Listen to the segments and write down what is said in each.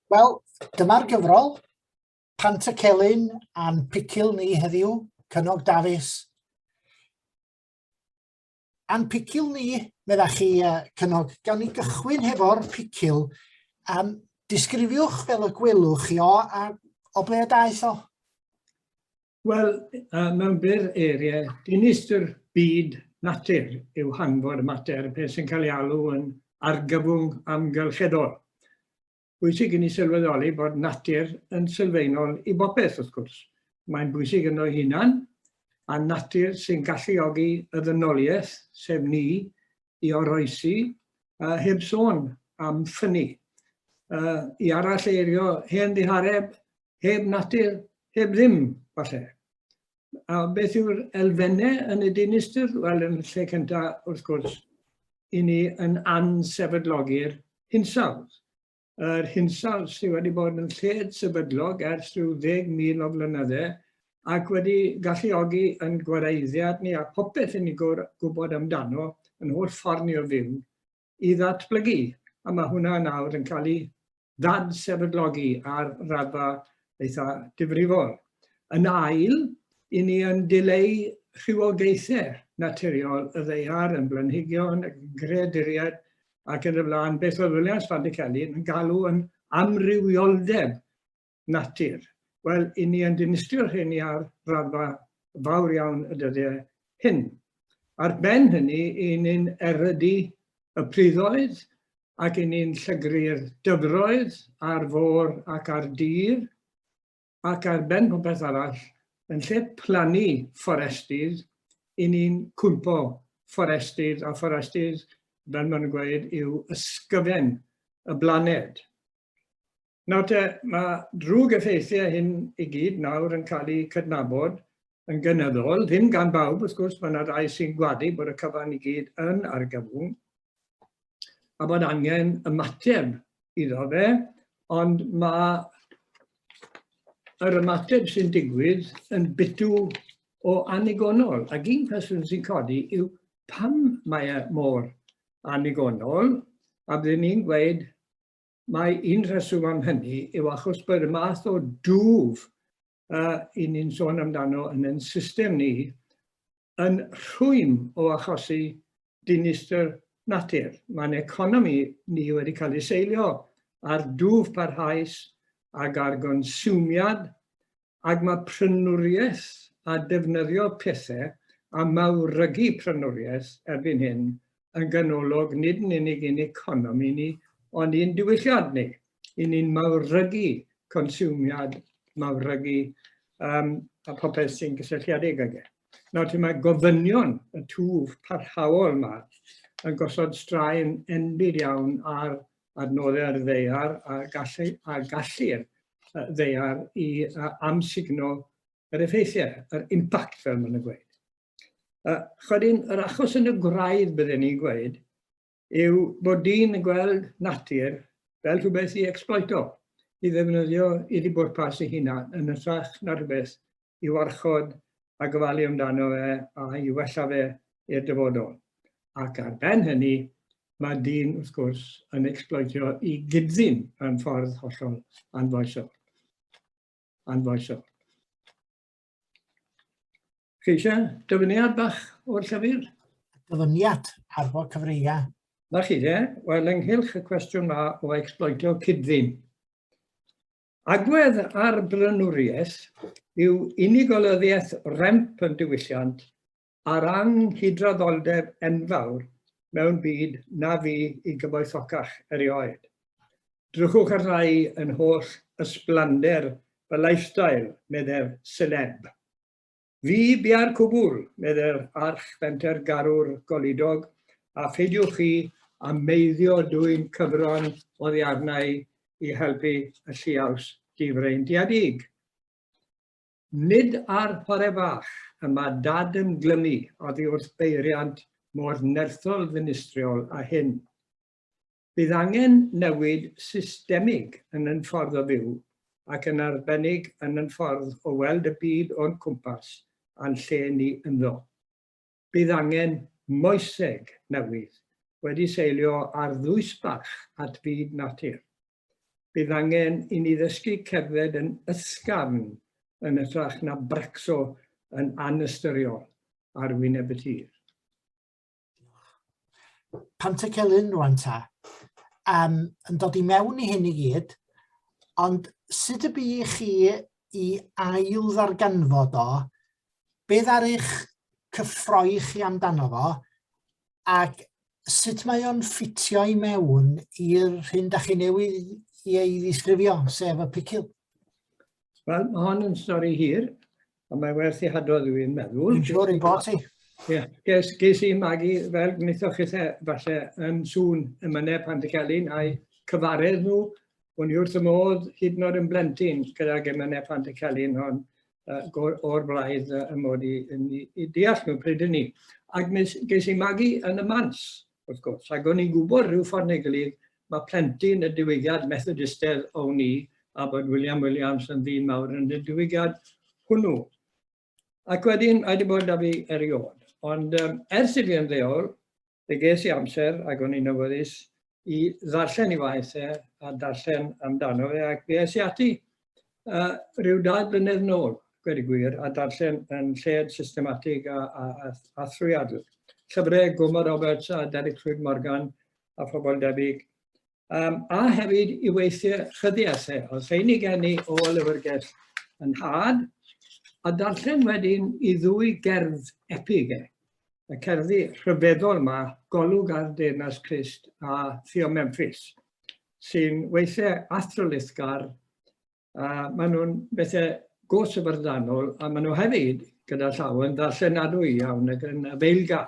Wel, dyma'r gyfrol, Pantycelyn a'n Picil Ni Heddiw, Cynog Dafis. A'n Picil Ni, meddach chi, Cynog, gawn ni gychwyn hefo'r Picil. Disgrifiwch fel y gwelwch chi o ble daeth o? Wel, mewn byr eiriau, dinistr byd natur yw hanfod y mater, beth sy'n cael ei alw yn argyfwng amgylcheddol. Bwysig i ni sylweddoli bod natur yn sylfaenol i bopeth, wrth gwrs. Mae'n bwysig yn o'i hunan, a natur sy'n galluogi y ddynoliaeth, sef ni, i oroesi, heb sôn am ffynnu. I arall eirio hen ddihareb, heb natur, heb ddim, falle. A beth yw'r elfennau yn y dinistr? Wel, yn lle cyntaf, wrth gwrs, i ni yn ansefydlogi'r hinsawdd. Yr hinsawdd sydd wedi bod yn lled sefydlog ers rhyw 10,000 o flynyddau ac wedi galluogi yn gwareiddiad ni a popeth i ni gwybod amdano yn holl ffordd ni o fyw i ddatblygu. A mae hwnna nawr yn cael ei ddad-sefydlogi ar raddfa eitha difrifol. Yn ail, i ni yn dileu rhywogaethau naturiol y ddeiar yn blanhigion, yn greaduriaid, ac yn y blaen, beth oedd Williams Pantycelyn yn galw yn amrywioldeb natur. Wel, i ni yn dinistrio'r hyn ar raddfa fawr iawn y dyddiau hyn. Ar ben hynny, i ni'n erydu y pryddoedd ac i ni'n llygru'r dyfroedd ar fôr ac ar dir, ac ar ben popeth arall, yn lle plannu fforestydd, i ni'n cwmpo fforestydd, a fforestydd, fel maen nhw'n gweud, yw ysgyfen y blaned. Nawr mae drwg effeithiau hyn i gyd nawr yn cael eu cydnabod yn gynyddol, ddim gan bawb, wrth gwrs, mae yna rai sy'n gwadu bod y cyfan i gyd yn argyfwng, a bod angen ymateb iddo fe, ond mae yr ymateb sy'n digwydd yn bitw o anigonol. Ac un cwestiwn sy'n codi yw pam mae e mor anigonol, a byddwn ni'n gweud mae un rheswm am hynny yw achos bod y math o dwf i ni'n sôn amdano yn ein system ni yn rhwym o achosi dinistr natur. Mae'n economi ni wedi cael ei seilio ar dwf parhaus ac ar gonsiwmiad, ac mae prynwriaeth a defnyddio pethau a mawrygu prynwriaeth erbyn hyn yn ganolog nid yn unig un economi ni, ond un diwylliad ni. I ni'n mawrygu consumiad, mawrygu a popeth sy'n gysylltiedig ag e. Nawr, mae gofynion y twf parhaol yma yn gosod straen enbyd iawn ar adnoddau'r ddeiar a gallu'r ddeiar i amsugno yr effeithiau, yr impact fel maen nhw'n gweud. Chydyn, yr achos yn y gwraidd byddwn ni'n gweud yw bod dyn yn gweld natur fel rhywbeth i exploito, i ddefnyddio iddi bwrpas ei hunan yn ytrach na rhywbeth i warchod a gofalu amdano fe a i wella fe i'r dyfodol. Ac ar ben hynny, mae dyn, wrth gwrs, yn exploitio i gydzyn yn ffordd hollol anfoesol. Chi eisiau dyfyniad bach o'r llyfr? Dyfyniad ar fod cyfreia. Na chi de, wel ynghylch y cwestiwn yma o exploitio cyddyn. Agwedd ar brynwriaeth yw unigolyddiaeth remp yn diwylliant a'r anghydraddoldeb enfawr mewn byd na fi i gyfoethocach erioed. Drychwch ar rai yn holl ysblander y lifestyle, medde'r celeb. Fi bia'r cwbl, medde'r archfenter garwr golidog, a pheidiwch chi a meiddio dwy'n cyfron o ddiarnau i helpu y lliaws difreintiedig. Nid ar pore bach yma dad yn glymu oddi wrth beiriant mor nerthol ddinistriol a hyn. Bydd angen newid systemig yn ein ffordd o fyw ac yn arbennig yn ein ffordd o weld y byd o'n cwmpas a'n lle ni ynddo. Bydd angen moeseg newydd wedi seilio ar ddwys bach at byd natur. bydd angen i ni ddysgu cerdded yn ysgafn yn ytrach na bracso yn anystyrol ar wyneb y tir. Pantycelyn rwan ta, yn dod i mewn i hyn i gyd, ond sut y bu chi i ail ddarganfod o, beth ar eich cyffroi chi amdano fo, ac sut mae o'n ffitio i mewn i'r hyn da chi newydd i ei ddisgrifio, sef y Picil? Wel, mae hon yn stori hir, a mae werth i hadrodd dwi'n meddwl. Dwi'n siŵr ein bod ti. Ie, ges i magu, fel wnaethoch chi falle yn sŵn ymynau Pantycelyn a'i cyfaredd nhw, o'n i wrth y modd hyd yn oed yn blentyn gyda'r ymynau Pantycelyn hon o'r blaidd y mod i deall nhw pryd hynny. Ac ges i magu yn y Mans, wrth gwrs, ac o'n i'n gwybod rhyw ffordd neu gilydd mae plentyn y diwygiad Methodistaidd o ni, a bod William Williams yn ddyn mawr yn y diwygiad hwnnw. Ac wedyn, a wedi bod da fi eriod. Ond ers i fi yn ddeol, fe ges i amser, ac o'n i'n awyddus, i ddarllen i waithau a darllen amdano fe, ac fe es i ati rhyw 2 blynedd nôl, gweud y gwir, a darllen yn lled systematig a thrwyadl. Llyfrau Gwma Roberts a Derek Llwyd Morgan a phobl debyg. A hefyd i weithiau chyddiaethau. Oedd rhain i gen i o lyfrgell yn had, a darllen wedyn i 2 gerdd epigau. Y cerddi rhyfeddol yma, Golwg ar Deyrnas Crist a Theo Memphis, sy'n weithiau athrolithgar. Maen nhw'n bethau go syfrdanol, a maen nhw hefyd, gyda llawn, ddarllenadwy iawn ac yn feilga.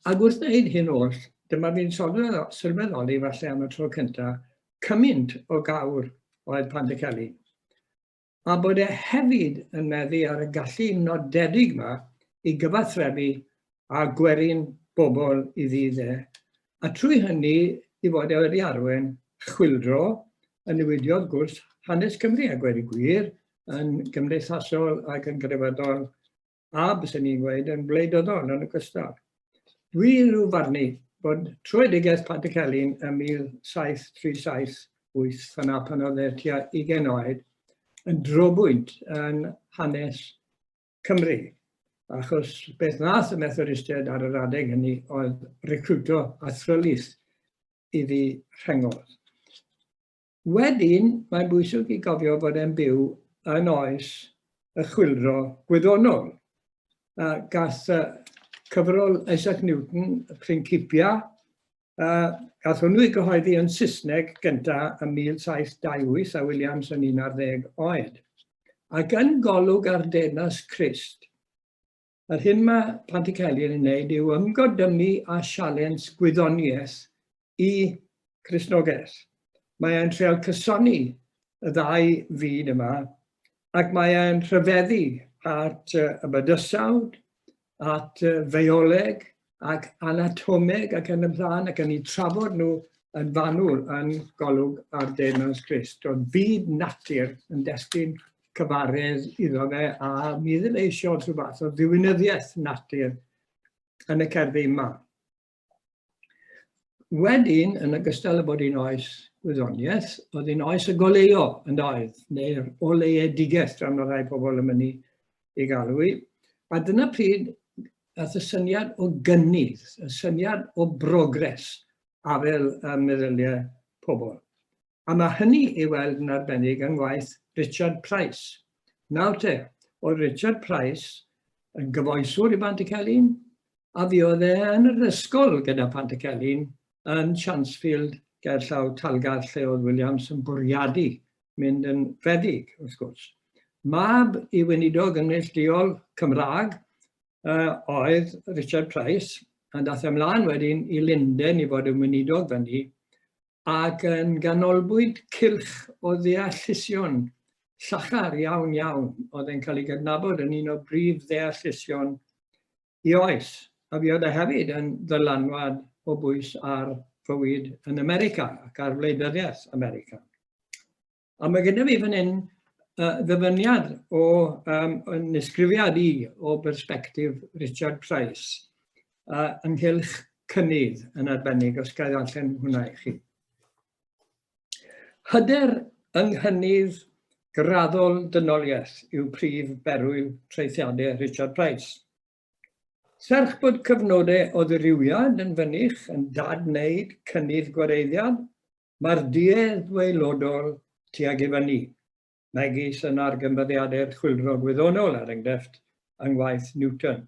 Ac wrth wneud hyn oll, dyma fi'n sylweddoli falle am y tro cyntaf, cymaint o gawr oedd Pantycelyn. A bod e hefyd yn meddu ar y gallu nodedig yma i gyfathrebu a gwerin bobl i ddiddau. A trwy hynny, i fod e wedi arwen chwildro yn newidiodd gwrs hanes Cymru a gweud y gwir, yn gymdeithasol ac yn grefydol, a byswn ni'n gweud yn gwleidyddol yn ogystal. Dwi'n rhyw farnu bod troedigaeth Pantycelyn yn 1737-8, fanna pan oedd e tua 20 oed, yn drobwynt yn hanes Cymru. Achos beth nath y Methodistiaid ar yr adeg hynny oedd recrwto athrolith iddi rhengodd. Wedyn, mae'n bwysig i gofio bod e'n byw yn oes y chwildro gwyddonol. Gath cyfrol Isaac Newton, Principia, gath hwnnw i gyhoeddi yn Saesneg gyntaf yn 1728 a Williams yn 11 oed. Ac yn Golwg ar Deyrnas Crist, yr hyn mae Pantycelyn yn gwneud yw ymgodymu a sialens gwyddoniaeth i Cristnogaeth. Mae e'n treol cysoni y 2 fyd yma, ac mae e'n rhyfeddu at y bydysawd, at feoleg ac anatomeg ac yn y blaen, ac yn ei trafod nhw yn fanwl yn Golwg ar Deyrnas Crist. Oedd byd natur yn destun cyfaredd iddo fe, a mi ddeleisio rhyw fath o ddiwinyddiaeth natur yn y cerddi yma. Wedyn, yn ogystal â bod hi'n oes gwyddoniaeth, oedd hi'n oes y goleuo yn oedd, neu'r oleedigaeth dran o rai pobl yn mynd i galw hi. A dyna pryd ath y syniad o gynnydd, y syniad o brogres afel y meddyliau pobl. A mae hynny i weld yn arbennig yn gwaith Richard Price. Nawr te, oedd Richard Price yn gyfoeswr i Pantycelyn, a fi oedd e yn yr ysgol gyda Pantycelyn yn Chansfield gerllaw Talgarth lle oedd Williams yn bwriadu mynd yn feddyg, wrth gwrs. Mab i weinidog yn neilltuol Cymraeg oedd Richard Price, a dath ymlaen wedyn i Lunden i fod yn weinidog fyny, ac yn ganolbwynt cylch o ddeallusion llachar iawn oedd e'n cael ei gydnabod yn un o brif ddeallusion i oes. A fi oedd e hefyd yn ddylanwad o bwys ar fywyd yn America ac ar wleidyddiaeth America. A mae gyda fi fan hyn ddyfyniad o ysgrifiad i o bersbectif Richard Price ynghylch cynnydd yn arbennig, os gael ddarllen hwnna i chi. Hyder ynghynydd graddol dynoliaeth yw prif berwyl traethiadau Richard Price. Serch bod cyfnodau o ddirywiad yn fynnych yn dadwneud cynnydd gwareiddiad, mae'r duedd weilodol tuag i fyny, megis yn argymddyadau'r chwyldro gwyddonol ar enghraifft yng ngwaith Newton.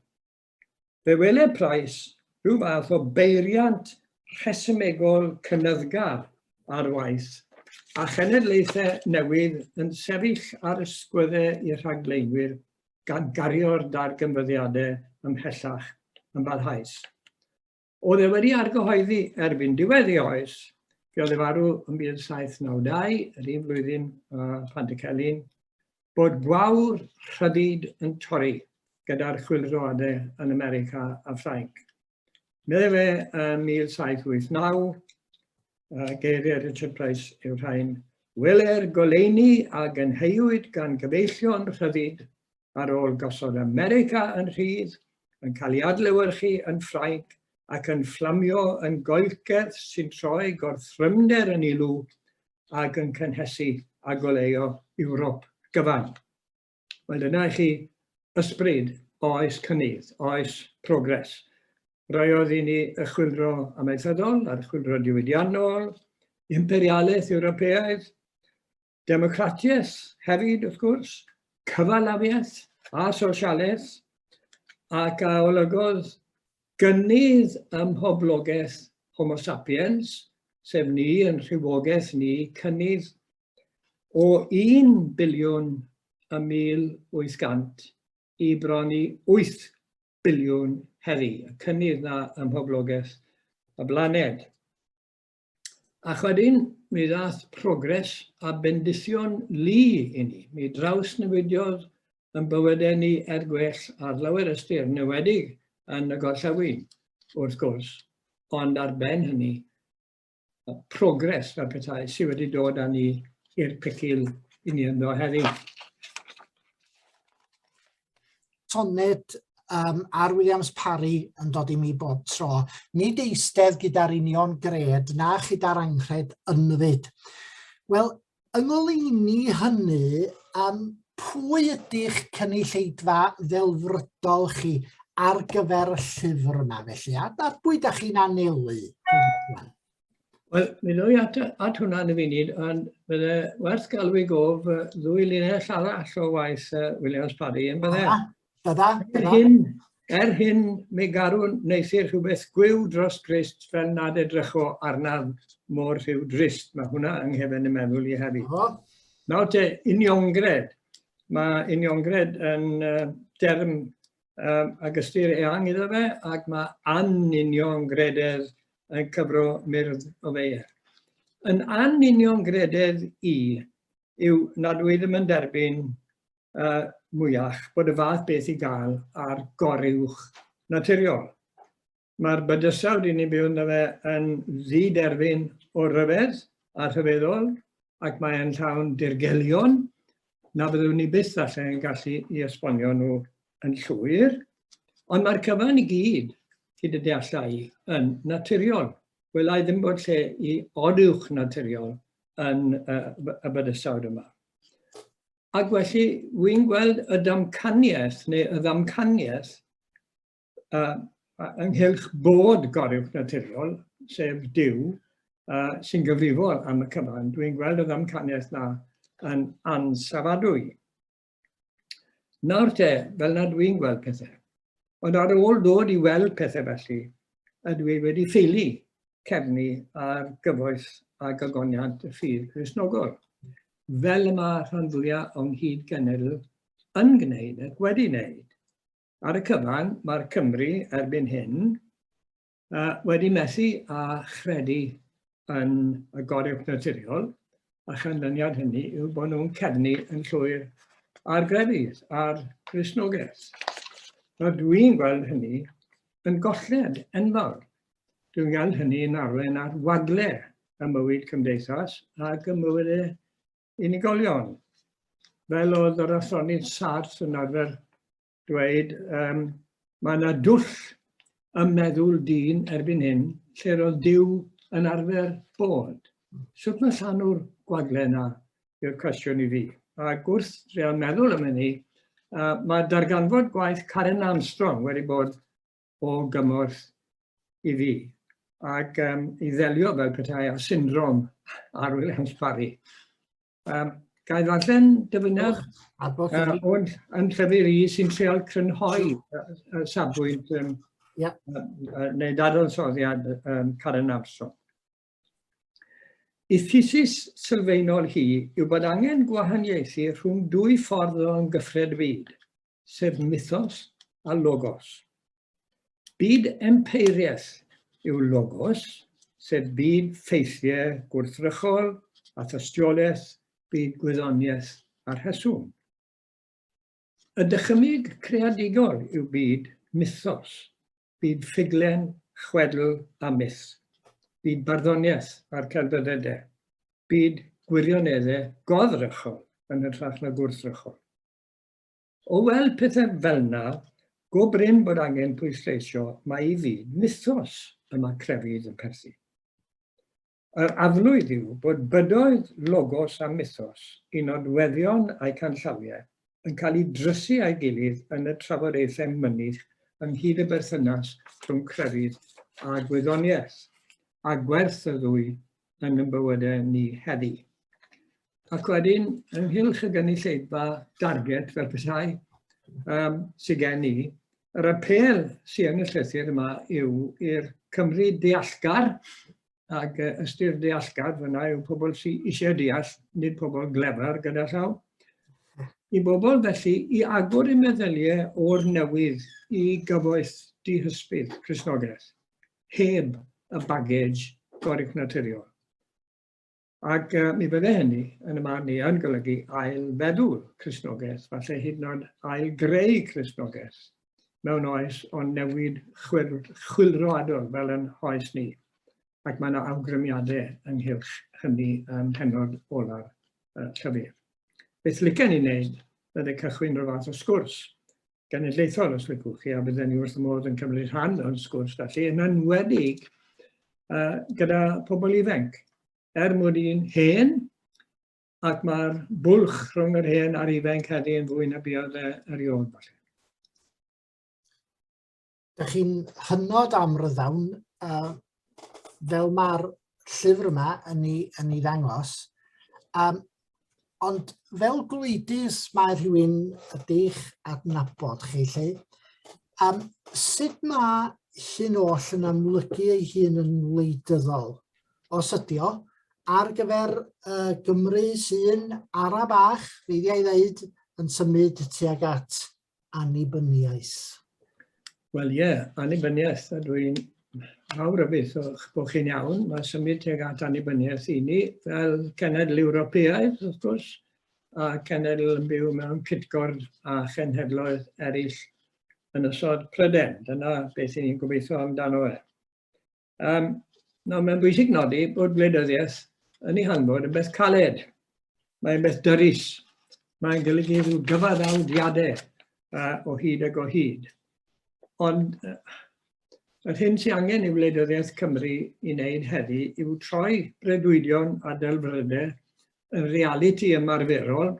Fe wele Price rhyw fath o beiriant rhesymegol cynyddgar ar waith, a chenedlaethau newydd yn sefyll ar ysgwyddau i'r rhagleinwyr gan gario'r dargymddyadau ymhellach yn barhaus. Oedd e wedi argyhoeddi erbyn diwedd ei oes, fe oedd e farw ym 1792, yr un flwyddyn Pantycelyn, bod gwawr rhyddid yn torri gyda'r chwyldroadau yn America a Ffrainc. Meddai fe yn 1789, geiriau Richard Price yw'r rhain, weler goleuni a gynheuwyd gan gyfeillion rhyddid ar ôl gosod America yn rhydd, yn cael ei adlewyrchu yn Ffrainc ac yn fflamio yn goelgedd sy'n troi gorthrymder yn ilw ac yn cynhesu a goleuo Ewrop gyfan. Wel, dyna i chi ysbryd oes cynnydd, oes progres. Roedd i ni y chwyldro amaethyddol a'r chwyldro diwydiannol, imperialaeth Ewropeaidd, democratiaeth hefyd, wrth gwrs, cyfalafiaeth a sosialaeth, ac a olygodd gynnydd ym mhoblogaeth Homo sapiens, sef ni yn rhywogaeth ni, cynnydd o 1 biliwn ym 1800 i bron i 8 biliwn heddi, y cynnydd na ym mhoblogaeth y blaned. Ac wedyn, mi ddaeth progres a bendithion lu i ni. Mi drawsnewidiodd yn bywydau ni gwell ar lawer ystyr newedig yn y gorllewin, wrth gwrs, ond ar ben hynny, progres fel petai sydd wedi dod â ni i'r picil i ni ynddo heddi. Toned ar Williams Parry yn dod i mi bob tro. Nid eistedd gyda'r union gred na gyda'r anghred ynfyd. Wel, yng ngoleuni hynny, pwy ydych cynulleidfa ddelfrydol chi ar gyfer y llyfr yma felly? A pwy ydych chi'n anelu? Wel, mi ddwy at hwnna yn y funud, ond bydde werth galw i gof 2 linell arall o waith Williams Parry yn bydde. Hyn, mi garwn neithir rhywbeth gwyw dros Grist fel nad edrycho arnaf mor rhyw drist. Mae hwnna yng nghefn y meddwl i hefyd. Nawr te, uniongred. Mae uniongred yn derm ag ystyr eang iddo fe, ac mae anuniongrededd yn cyfro myrdd o feier. Yn anuniongrededd yw nad dwi ddim yn derbyn mwyach bod y fath beth i gael ar goruwch naturiol. Mae'r bydysawd i ni byw ynddo fe yn ddiderfyn o ryfedd a rhyfeddol, ac mae'n llawn dirgelion, na byddwn ni byth allan yn gallu i esbonio nhw yn llwyr, ond mae'r cyfan i gyd, hyd y deallau, yn naturiol. Welai ddim bod lle i odwch naturiol yn y bydysawd yma. Ac felly, wy'n gweld y damcaniaeth neu y ddamcaniaeth ynghylch bod goruwch naturiol, sef Duw, sy'n gyfrifol am y cyfan. Dwi'n gweld y ddamcaniaeth na yn ansafadwy. Nawr te, fel na dwi'n gweld pethau. Ond ar ôl dod i weld pethau felly, ydw i wedi ffeili cefnu ar gyfoeth a gogoniant y ffydd Cristnogol. Fel y mae rhan fwyaf o'n hyd genedl yn gwneud ac wedi wneud. Ar y cyfan, mae'r Cymru erbyn hyn wedi methu a chredu yn y goruwch naturiol, a chanlyniad hynny yw bod nhw'n cefnu yn llwyr ar grefydd, ar Cristnogaeth. Dwi'n gweld hynny yn golled enfawr. Dwi'n gweld hynny yn arwain ar wadlau y mywyd cymdeithas ac y mywyd unigolion. Fel oedd yr athronydd Sarth yn arfer dweud, mae yna dwll y meddwl dyn erbyn hyn, lle roedd Duw yn arfer bod. Sut mae llanw'r gwagle yna yw'r cwestiwn I fi. Ac wrth real meddwl am hynny, mae darganfod gwaith Karen Armstrong wedi bod o gymorth I fi. Ac I ddelio fel petai â syndrom arwyl Parry. Gai ddarllen dyfyniad yn llyfr I sy'n treol crynhoi y safbwynt neu dadansoddiad Karen Armstrong. I thesis sylfaenol hi yw bod angen gwahaniaethu rhwng dwy ffordd o'n gyffred byd, sef mythos a logos. Byd empeiriaeth yw logos, sef byd ffeithiau gwrthrychol a tystiolaeth, byd gwyddoniaeth a rheswm. Y dychymyg creadigol yw byd mythos, byd ffuglen, chwedl a myth, byd barddoniaeth a'r celfyddydau, byd gwirioneddau goddrychol yn hytrach na gwrthrychol. O weld pethau fel yna, go bryn bod angen pwysleisio mae I fyd mythos yma crefydd yn perthyn. Yr aflwydd yw bod bydoedd logos a mythos, un o nodweddion a'i canllawiau, yn cael ei drysu a'i gilydd yn y trafodaethau mynych ynghyd y berthynas rhwng crefydd a gwyddoniaeth, a gwerth y ddwy yn y bywydau ni heddi. Ac wedyn, ynghylch y gynulleidfa darget fel petai sydd gen I, yr apel sy'n y llythyr yma yw i'r Cymru deallgar, ac ystyr deallgar fyna yw pobl sy'n eisiau deall, nid pobl glefar gyda llaw. I bobl felly I agor eu meddyliau o'r newydd I gyfoeth dihysbydd Cristnogaeth, heb y bagage gorig naturiol. Ac mi bydde hynny, yn y marn I, yn golygu ail feddwl Cristnogaeth, falle hyd yn oed ail greu Cristnogaeth, mewn oes o'n newid chwilroadol fel yn hoes ni. Ac mae yna awgrymiadau ynghylch hynny yn hynod ola'r llyfr. Beth licen I wneud bydde cychwyn rhyw fath o sgwrs genedlaethol os licwch chi, a bydden ni wrth y modd yn cymryd rhan o'n sgwrs felly, yn enwedig gyda pobl ifanc. Mod i'n hen, ac mae'r bwlch rhwng yr hen a'r ifanc heddi yn fwy na buodd erioed falle. Dych chi'n hynod amryddawn, fel mae'r llyfr yma yn ei ddangos, ond fel gwleidys mae rhywun ydych adnabod chi lle, sut mae Llyn Oll yn amlygu ei hun yn wleidyddol, os ydy o, ar gyfer Gymru sy'n ara bach, feiddia I ddeud, yn symud tuag at annibyniaeth? Wel annibyniaeth, a dwi'n fawr o beth o'ch bod chi'n iawn, mae symud tuag at annibyniaeth I ni fel cenedl Ewropeaidd, wrth gwrs, a cenedl yn byw mewn cytgord a chenhedloedd eraill yn ysod Prydain. Dyna beth ni'n gobeithio amdano fe. Mae'n bwysig nodi bod gwleidyddiaeth yn ei hanfod yn beth caled. Mae'n beth dyrys. Mae'n golygu rhyw gyfaddawdiadau o hyd ag o hyd. Ond yr hyn sy'n angen I wleidyddiaeth Cymru I wneud heddi yw troi breuddwydion a delfrydau yn realiti ymarferol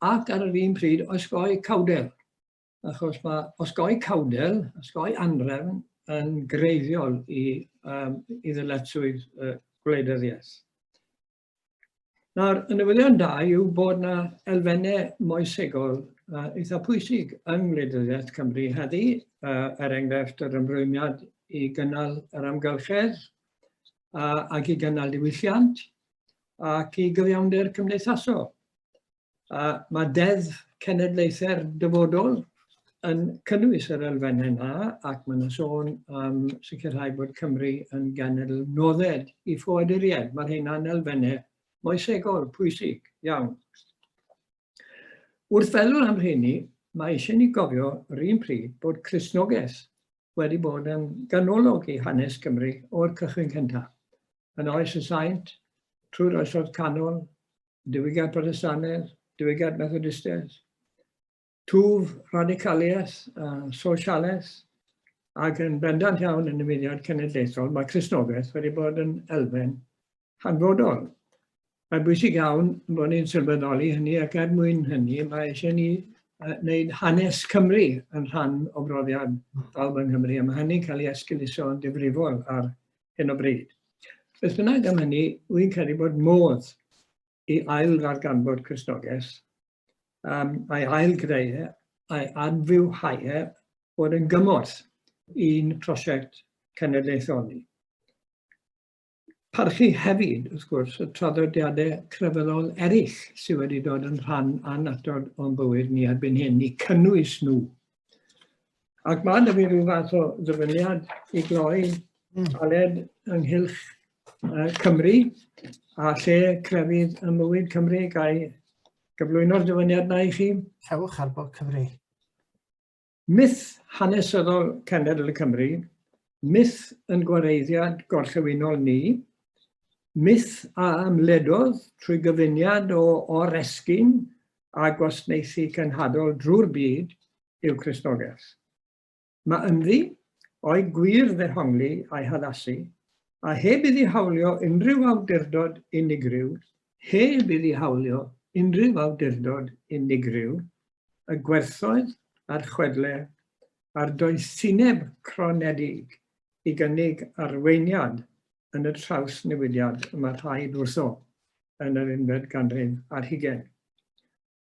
ac ar yr un pryd osgoi cawdel. Achos mae osgoi cawdel, osgoi anrefn yn greiddiol I ddyletswydd gwleidyddiaeth. Nawr, y newyddion da yw bod yna elfennau moesegol eitha pwysig yng ngwleidyddiaeth Cymru heddi, enghraifft yr ymrwymiad I gynnal yr amgylchedd ac I gynnal diwylliant ac I gyfiawnder cymdeithasol. Mae deddf cenedlaethau'r dyfodol yn cynnwys yr elfennau yna ac mae'n sôn am sicrhau bod Cymru yn genedl nodded I ffoaduriaid. Mae'r hynna'n elfennau moesegol pwysig iawn. Wrth feddwl am rheini, mae eisiau ni gofio yr un pryd bod Cristnogaeth wedi bod yn ganolog I hanes Cymru o'r cychwyn cyntaf. Yn oes y saint, trwy'r oesoedd canol, diwygiad Protestannaidd, diwygiad Methodistaidd, twf radicaliaeth, sosialaeth, ac yn bendant iawn yn y mudiad cenedlaethol, mae Cristnogaeth wedi bod yn elfen hanfodol. Mae'n bwysig iawn bod ni'n sylweddoli hynny ac mwyn hynny, mae eisiau ni wneud hanes Cymru yn rhan o brofiad bawb yng Nghymru, a mae hynny'n cael ei esgyluso yn difrifol ar hyn o bryd. Beth bynnag am hynny, wy'n credu bod modd i ail ddarganfod Cristnogaeth, a'i ail greu, a'i adfywhau bod yn gymorth i'n prosiect cenedlaethol ni. Parchu hefyd, wrth gwrs, y traddodiadau crefyddol eraill sydd wedi dod yn rhan anatod o'n bywyd ni erbyn hyn, i cynnwys nhw. Ac mae yna fi rhyw fath o ddyfyniad i gloi aled ynghylch Cymru a lle crefydd y mywyd Cymru. Gai gyflwyno'r dyfyniad na i chi? Cewch ar bod Cymru. Myth hanesyddol cenedl y Cymru, myth yn gwareiddiad gorllewinol ni, myth a ymledodd trwy gyfuniad o oresgyn a gwasanaethu cenhadol drwy'r byd yw Cristnogaeth. Mae ynddi o'i gwir ddehongli a'i haddasu, a heb iddi hawlio unrhyw awdurdod unigryw, y gwerthoedd a'r chwedlau a'r doethineb cronedig i gynnig arweiniad yn y traws newidiad y mae rhaid wrtho yn yr 11th ganrif ar 20.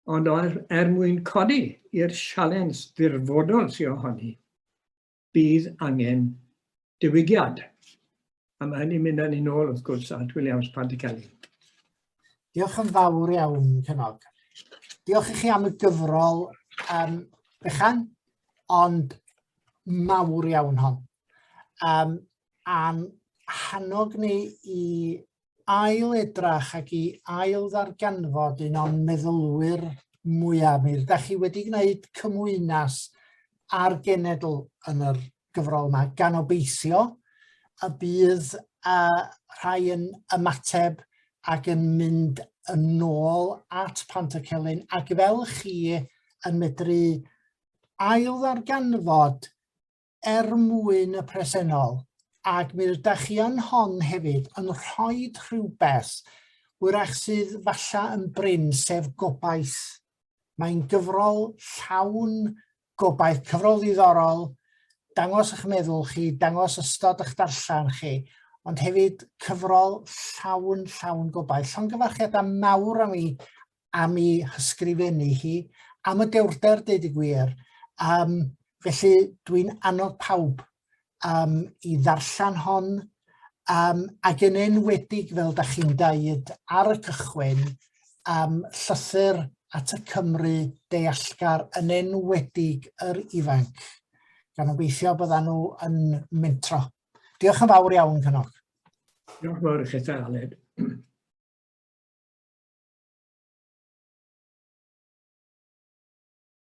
Ond mwyn codi i'r sialens dirfodol sy'n ohoni, bydd angen diwygiad. A mae hynny'n mynd yn un ôl, wrth gwrs, at Williams Pantycelyn. Diolch yn fawr iawn, Cynog. Diolch i chi am y gyfrol bychan, ond mawr iawn hon. A'n hannog ni i ail edrach ac i ail ddarganfod un o'n meddylwyr mwyaf. Mi ydych chi wedi gwneud cymwynas ar genedl yn yr gyfrol yma, gan obeithio y bydd rhai yn ymateb ac yn mynd yn ôl at Pantycelyn, ac fel chi yn medru ail ddarganfod mwyn y presennol. Ac mi ydych chi yn hon hefyd yn rhoi rhywbeth wrach sydd falle yn bryn, sef gobaith. Mae'n gyfrol llawn gobaith, cyfrol ddiddorol, dangos eich meddwl chi, dangos ystod eich darllen chi, ond hefyd cyfrol llawn gobaith. Llongyfarchiadau mawr am ei hysgrifennu hi, am y dewrder deud y gwir. Felly dwi'n annog pawb i ddarllen hon, ac yn enwedig fel da chi'n dweud ar y cychwyn, llythyr at y Cymru deallgar, yn enwedig yr ifanc. Gan obeithio byddan nhw yn mentro. Diolch yn fawr iawn, Cynog. Diolch yn fawr i chi, Aled.